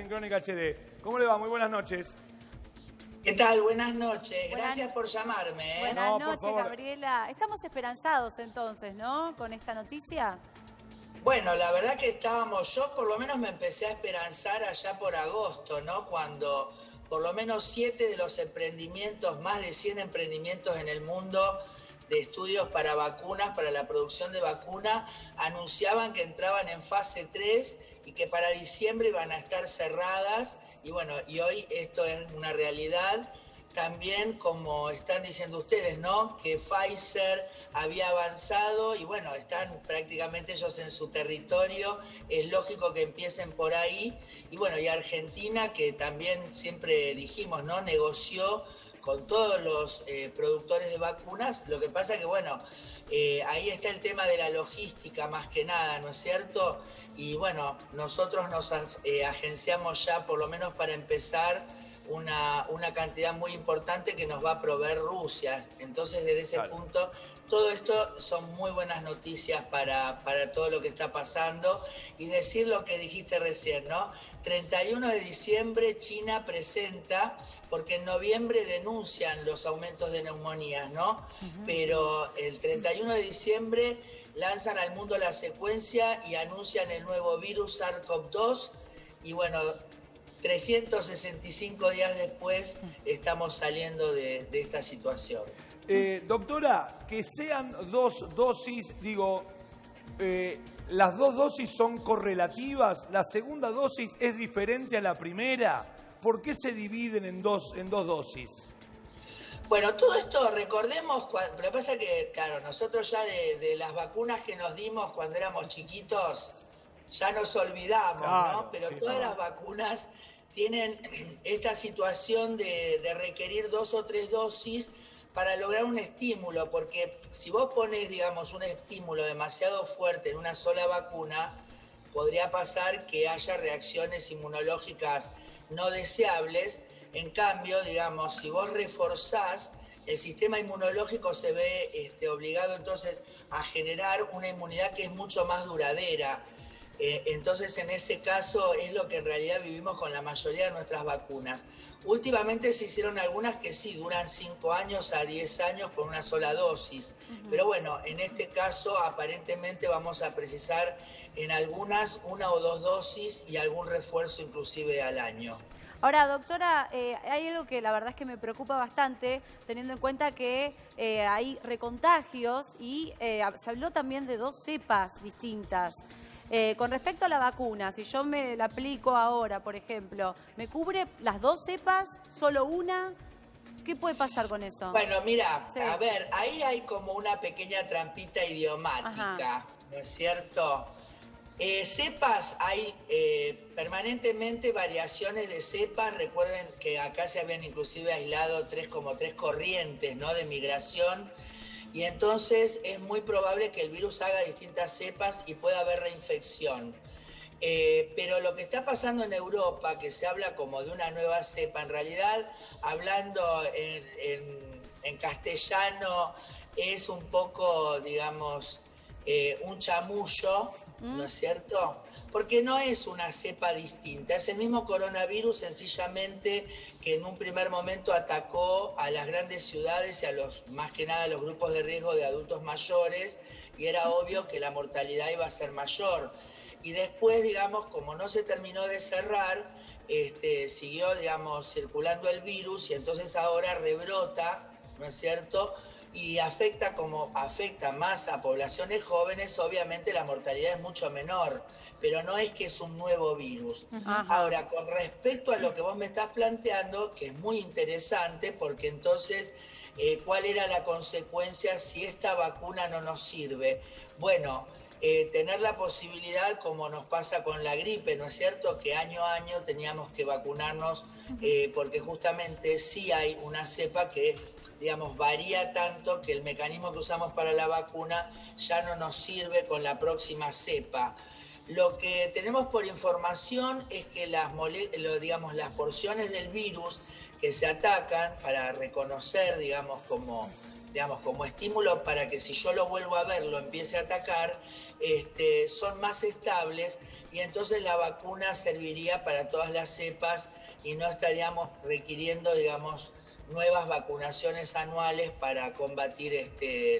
en Crónica HD. ¿Cómo le va? Muy buenas noches. ¿Qué tal? Buenas noches. Gracias por llamarme. Buenas noches, Gabriela. Estamos esperanzados entonces, ¿no? Con esta noticia. Bueno, la verdad que yo por lo menos me empecé a esperanzar allá por agosto, ¿no? Cuando por lo menos 7 de los emprendimientos, más de 100 emprendimientos en el mundo de estudios para vacunas, para la producción de vacuna, anunciaban que entraban en fase 3 y que para diciembre iban a estar cerradas. Y bueno, y hoy esto es una realidad. También, como están diciendo ustedes, ¿no? Que Pfizer había avanzado y bueno, están prácticamente ellos en su territorio. Es lógico que empiecen por ahí. Y bueno, y Argentina, que también siempre dijimos, ¿no? Negoció con todos los productores de vacunas. Lo que pasa que, bueno, ahí está el tema de la logística más que nada, ¿no es cierto? Y bueno, nosotros nos agenciamos ya, por lo menos para empezar, una cantidad muy importante que nos va a proveer Rusia. Entonces, desde ese punto, todo esto son muy buenas noticias para todo lo que está pasando. Y decir lo que dijiste recién, ¿no? 31 de diciembre China presenta, porque en noviembre denuncian los aumentos de neumonías, ¿no? Pero el 31 de diciembre lanzan al mundo la secuencia y anuncian el nuevo virus SARS-CoV-2 y bueno, 365 días después estamos saliendo de esta situación. Doctora, que sean 2 dosis, las 2 dosis son correlativas, la segunda dosis es diferente a la primera. ¿Por qué se dividen en dos dosis? Bueno, todo esto, recordemos, lo que pasa es que, claro, nosotros ya de las vacunas que nos dimos cuando éramos chiquitos, ya nos olvidamos, claro, ¿no? Pero sí, todas las vacunas tienen esta situación de requerir 2 o 3 dosis para lograr un estímulo, porque si vos pones, digamos, un estímulo demasiado fuerte en una sola vacuna, podría pasar que haya reacciones inmunológicas no deseables. En cambio, digamos, si vos reforzás, el sistema inmunológico se ve obligado entonces a generar una inmunidad que es mucho más duradera. Entonces, en ese caso, es lo que en realidad vivimos con la mayoría de nuestras vacunas. Últimamente se hicieron algunas que sí, duran 5 años a 10 años con una sola dosis. Pero bueno, en este caso, aparentemente vamos a precisar en algunas 1 o 2 dosis y algún refuerzo inclusive al año. Ahora, doctora, hay algo que la verdad es que me preocupa bastante, teniendo en cuenta que hay recontagios y se habló también de 2 cepas distintas. Con respecto a la vacuna, si yo me la aplico ahora, por ejemplo, ¿me cubre las 2 cepas, solo una? ¿Qué puede pasar con eso? Bueno, mira, sí. A ver, ahí hay como una pequeña trampita idiomática, ¿no es cierto? Cepas, hay permanentemente variaciones de cepas. Recuerden que acá se habían inclusive aislado 3 corrientes, ¿no? De migración. Y entonces es muy probable que el virus haga distintas cepas y pueda haber reinfección. Pero lo que está pasando en Europa, que se habla como de una nueva cepa, en realidad, hablando en castellano, es un poco, digamos, un chamullo, ¿no es cierto? Porque no es una cepa distinta, es el mismo coronavirus, sencillamente que en un primer momento atacó a las grandes ciudades y a más que nada a los grupos de riesgo de adultos mayores, y era obvio que la mortalidad iba a ser mayor. Y después, digamos, como no se terminó de cerrar, siguió, digamos, circulando el virus y entonces ahora rebrota, ¿no es cierto? Y afecta más a poblaciones jóvenes, obviamente la mortalidad es mucho menor, pero no es que es un nuevo virus. Ahora, con respecto a lo que vos me estás planteando, que es muy interesante, porque entonces, ¿cuál era la consecuencia si esta vacuna no nos sirve? Bueno, tener la posibilidad, como nos pasa con la gripe, ¿no es cierto?, que año a año teníamos que vacunarnos, porque justamente sí hay una cepa que, digamos, varía tanto que el mecanismo que usamos para la vacuna ya no nos sirve con la próxima cepa. Lo que tenemos por información es que las porciones del virus que se atacan para reconocer, digamos, como digamos, como estímulo para que si yo lo vuelvo a ver, lo empiece a atacar, son más estables y entonces la vacuna serviría para todas las cepas y no estaríamos requiriendo, digamos, nuevas vacunaciones anuales para combatir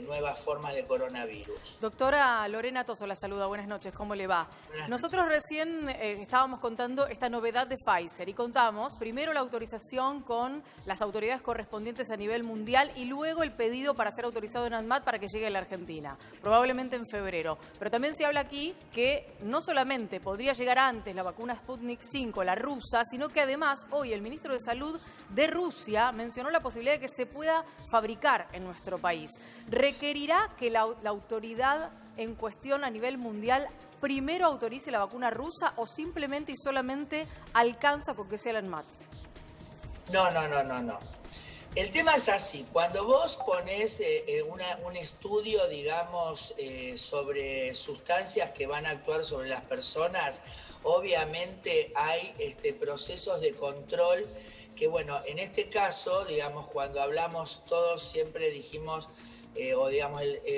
nuevas formas de coronavirus. Doctora Lorena Toso la saluda, buenas noches, ¿cómo le va? Nosotros recién estábamos contando esta novedad de Pfizer y contamos primero la autorización con las autoridades correspondientes a nivel mundial y luego el pedido para ser autorizado en ANMAT para que llegue a la Argentina, probablemente en febrero. Pero también se habla aquí que no solamente podría llegar antes la vacuna Sputnik 5, la rusa, sino que además hoy el ministro de Salud de Rusia mencionó la posibilidad de que se pueda fabricar en nuestro país. ¿Requerirá que la autoridad en cuestión a nivel mundial primero autorice la vacuna rusa o simplemente y solamente alcanza con que sea la ANMAT? No. El tema es así, cuando vos pones un estudio, digamos, sobre sustancias que van a actuar sobre las personas, obviamente hay procesos de control que, bueno, en este caso, digamos, cuando hablamos todos siempre dijimos,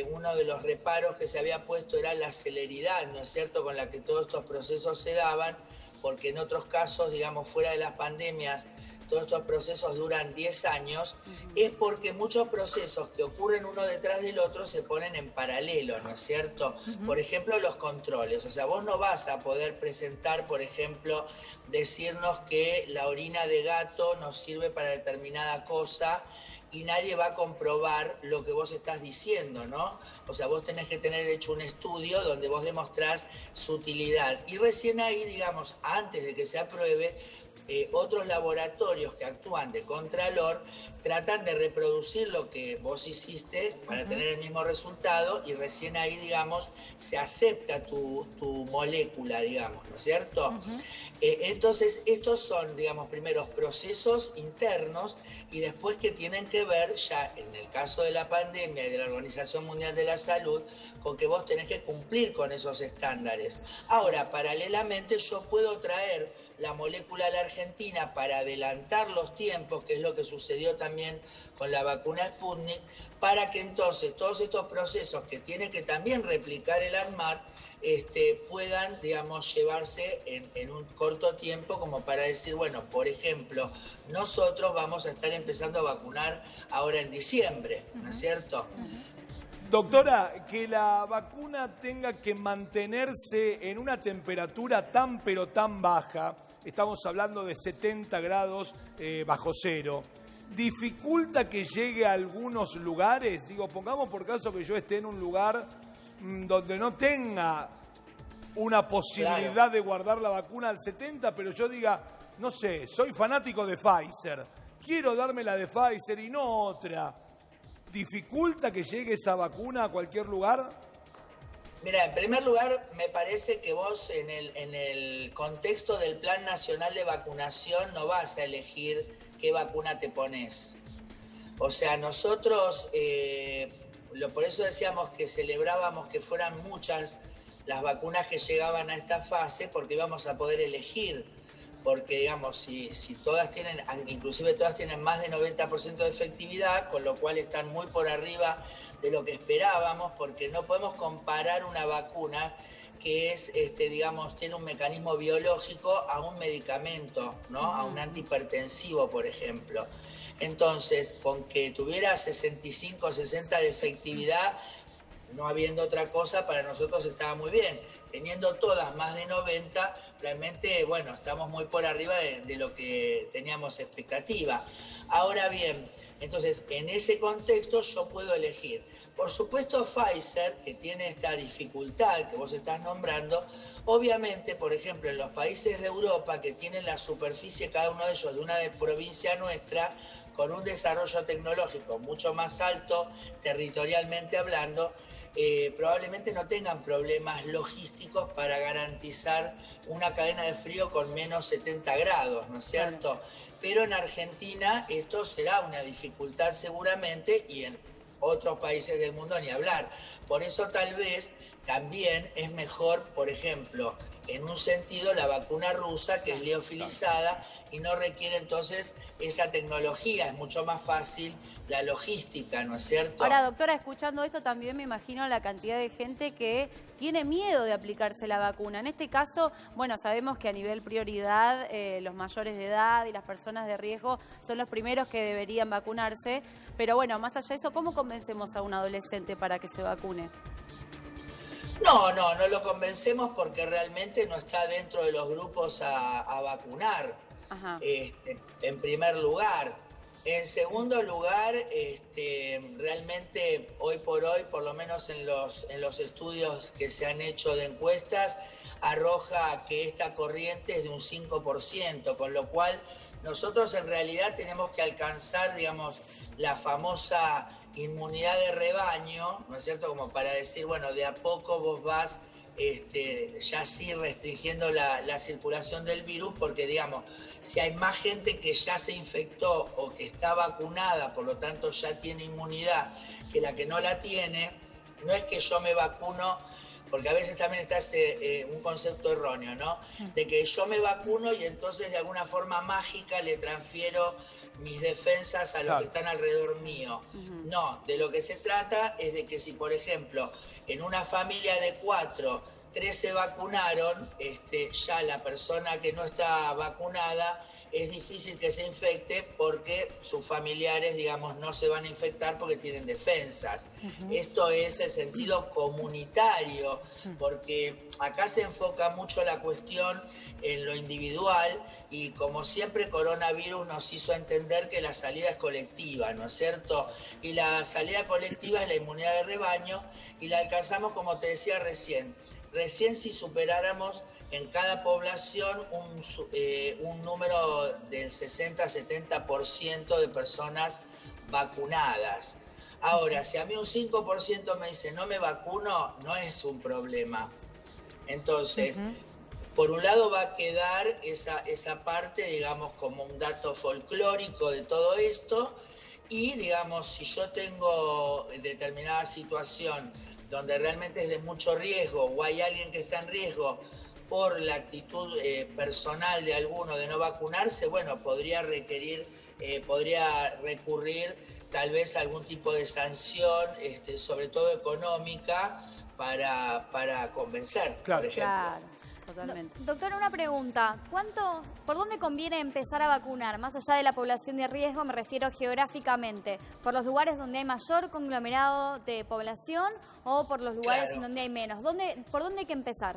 uno de los reparos que se había puesto era la celeridad, ¿no es cierto?, con la que todos estos procesos se daban, porque en otros casos, digamos, fuera de las pandemias, todos estos procesos duran 10 años, es porque muchos procesos que ocurren uno detrás del otro se ponen en paralelo, ¿no es cierto? Por ejemplo, los controles. O sea, vos no vas a poder presentar, por ejemplo, decirnos que la orina de gato nos sirve para determinada cosa y nadie va a comprobar lo que vos estás diciendo, ¿no? O sea, vos tenés que tener hecho un estudio donde vos demostrás su utilidad. Y recién ahí, digamos, antes de que se apruebe, otros laboratorios que actúan de contralor tratan de reproducir lo que vos hiciste para tener el mismo resultado y recién ahí, digamos, se acepta tu molécula, digamos, ¿no es cierto? Entonces, estos son, digamos, primeros procesos internos y después que tienen que ver, ya en el caso de la pandemia y de la Organización Mundial de la Salud, con que vos tenés que cumplir con esos estándares. Ahora, paralelamente, yo puedo traer la molécula a la Argentina para adelantar los tiempos, que es lo que sucedió también con la vacuna Sputnik, para que entonces todos estos procesos que tiene que también replicar el ANMAT puedan, digamos, llevarse en un corto tiempo, como para decir, bueno, por ejemplo, nosotros vamos a estar empezando a vacunar ahora en diciembre, ¿no es cierto? Doctora, que la vacuna tenga que mantenerse en una temperatura tan pero tan baja, estamos hablando de 70 grados bajo cero, ¿dificulta que llegue a algunos lugares? Digo, pongamos por caso que yo esté en un lugar donde no tenga una posibilidad de guardar la vacuna al 70, pero yo diga, no sé, soy fanático de Pfizer, quiero darme la de Pfizer y no otra. ¿Dificulta que llegue esa vacuna a cualquier lugar? Mira, en primer lugar, me parece que vos en el contexto del Plan Nacional de Vacunación no vas a elegir qué vacuna te pones. O sea, nosotros, por eso decíamos que celebrábamos que fueran muchas las vacunas que llegaban a esta fase, porque íbamos a poder elegir. Porque, digamos, si todas tienen, inclusive todas tienen más de 90% de efectividad, con lo cual están muy por arriba de lo que esperábamos, porque no podemos comparar una vacuna que es, digamos, tiene un mecanismo biológico a un medicamento, ¿no? A un antihipertensivo, por ejemplo. Entonces, con que tuviera 65 o 60 de efectividad, no habiendo otra cosa, para nosotros estaba muy bien. Teniendo todas más de 90, realmente, bueno, estamos muy por arriba de lo que teníamos expectativa. Ahora bien, entonces, en ese contexto yo puedo elegir. Por supuesto, Pfizer, que tiene esta dificultad que vos estás nombrando, obviamente, por ejemplo, en los países de Europa que tienen la superficie, cada uno de ellos, de una provincia nuestra, con un desarrollo tecnológico mucho más alto, territorialmente hablando, probablemente no tengan problemas logísticos para garantizar una cadena de frío con menos 70 grados, ¿no es cierto? Vale. Pero en Argentina esto será una dificultad seguramente y en otros países del mundo ni hablar. Por eso tal vez también es mejor, por ejemplo, en un sentido la vacuna rusa, que es liofilizada y no requiere entonces esa tecnología, es mucho más fácil la logística, ¿no es cierto? Ahora, doctora, escuchando esto también me imagino la cantidad de gente que tiene miedo de aplicarse la vacuna. En este caso, bueno, sabemos que a nivel prioridad los mayores de edad y las personas de riesgo son los primeros que deberían vacunarse, pero bueno, más allá de eso, ¿cómo convencemos a un adolescente para que se vacune? No lo convencemos porque realmente no está dentro de los grupos a vacunar, en primer lugar. En segundo lugar, realmente hoy por hoy, por lo menos en los estudios que se han hecho de encuestas, arroja que esta corriente es de un 5%, con lo cual nosotros en realidad tenemos que alcanzar, digamos, la famosa inmunidad de rebaño, ¿no es cierto? Como para decir, bueno, de a poco vos vas ya sí restringiendo la circulación del virus, porque digamos, si hay más gente que ya se infectó o que está vacunada, por lo tanto ya tiene inmunidad, que la que no la tiene, no es que yo me vacuno, porque a veces también está un concepto erróneo, ¿no? De que yo me vacuno y entonces de alguna forma mágica le transfiero mis defensas a los que están alrededor mío. No, de lo que se trata es de que si, por ejemplo, en una familia de 4, 3 se vacunaron, ya la persona que no está vacunada es difícil que se infecte porque sus familiares, digamos, no se van a infectar porque tienen defensas. Esto es el sentido comunitario, porque acá se enfoca mucho la cuestión en lo individual y como siempre coronavirus nos hizo entender que la salida es colectiva, ¿no es cierto? Y la salida colectiva es la inmunidad de rebaño y la alcanzamos, como te decía recién si superáramos en cada población un número del 60-70% de personas vacunadas. Ahora, si a mí un 5% me dice no me vacuno, no es un problema. Entonces, por un lado va a quedar esa parte, digamos, como un dato folclórico de todo esto y, digamos, si yo tengo determinada situación donde realmente es de mucho riesgo o hay alguien que está en riesgo por la actitud personal de alguno de no vacunarse, bueno, podría recurrir tal vez a algún tipo de sanción, sobre todo económica, para convencer, por ejemplo. Claro, totalmente. Doctora, una pregunta. ¿Por dónde conviene empezar a vacunar? Más allá de la población de riesgo, me refiero geográficamente. ¿Por los lugares donde hay mayor conglomerado de población o por los lugares en donde hay menos? ¿Por dónde hay que empezar?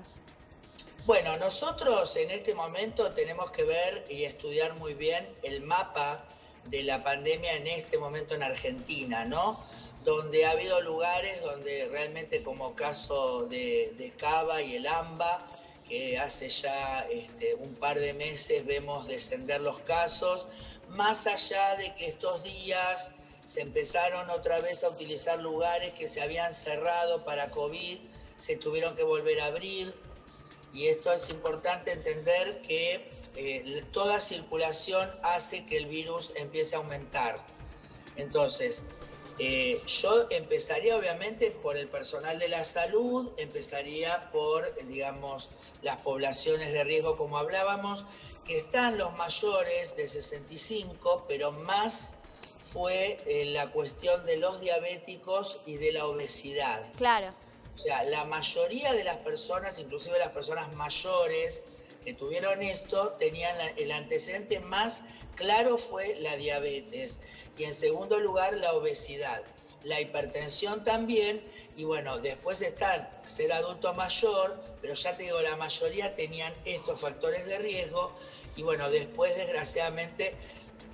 Bueno, nosotros en este momento tenemos que ver y estudiar muy bien el mapa de la pandemia en este momento en Argentina, ¿no? Donde ha habido lugares donde realmente, como caso de Cava y el AMBA, que hace ya un par de meses vemos descender los casos, más allá de que estos días se empezaron otra vez a utilizar lugares que se habían cerrado para COVID, se tuvieron que volver a abrir, y esto es importante entender que toda circulación hace que el virus empiece a aumentar. Entonces, yo empezaría obviamente por el personal de la salud, empezaría por, digamos, las poblaciones de riesgo, como hablábamos, que están los mayores de 65, pero más fue la cuestión de los diabéticos y de la obesidad. Claro. O sea, la mayoría de las personas, inclusive las personas mayores que tuvieron esto, tenían el antecedente más claro fue la diabetes y en segundo lugar la obesidad. La hipertensión también, y bueno, después están ser adulto mayor, pero ya te digo, la mayoría tenían estos factores de riesgo, y bueno, después desgraciadamente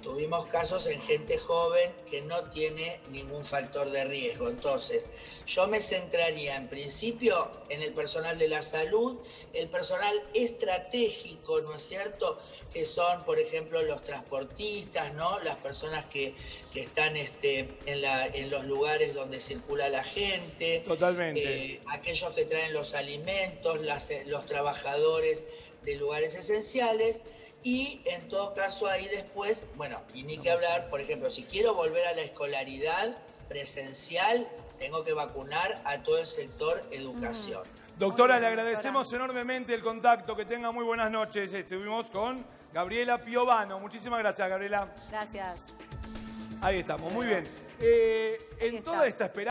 tuvimos casos en gente joven que no tiene ningún factor de riesgo. Entonces, yo me centraría en principio en el personal de la salud, el personal estratégico, ¿no es cierto? Que son, por ejemplo, los transportistas, ¿no? Las personas que están en los lugares donde circula la gente. Totalmente. Aquellos que traen los alimentos, los trabajadores de lugares esenciales. Y en todo caso ahí después, bueno, y ni que hablar, por ejemplo, si quiero volver a la escolaridad presencial, tengo que vacunar a todo el sector educación. Doctora, le agradecemos enormemente el contacto. Que tenga muy buenas noches. Estuvimos con Gabriela Piovano. Muchísimas gracias, Gabriela. Gracias. Ahí estamos, muy bien. En toda esta esperanza...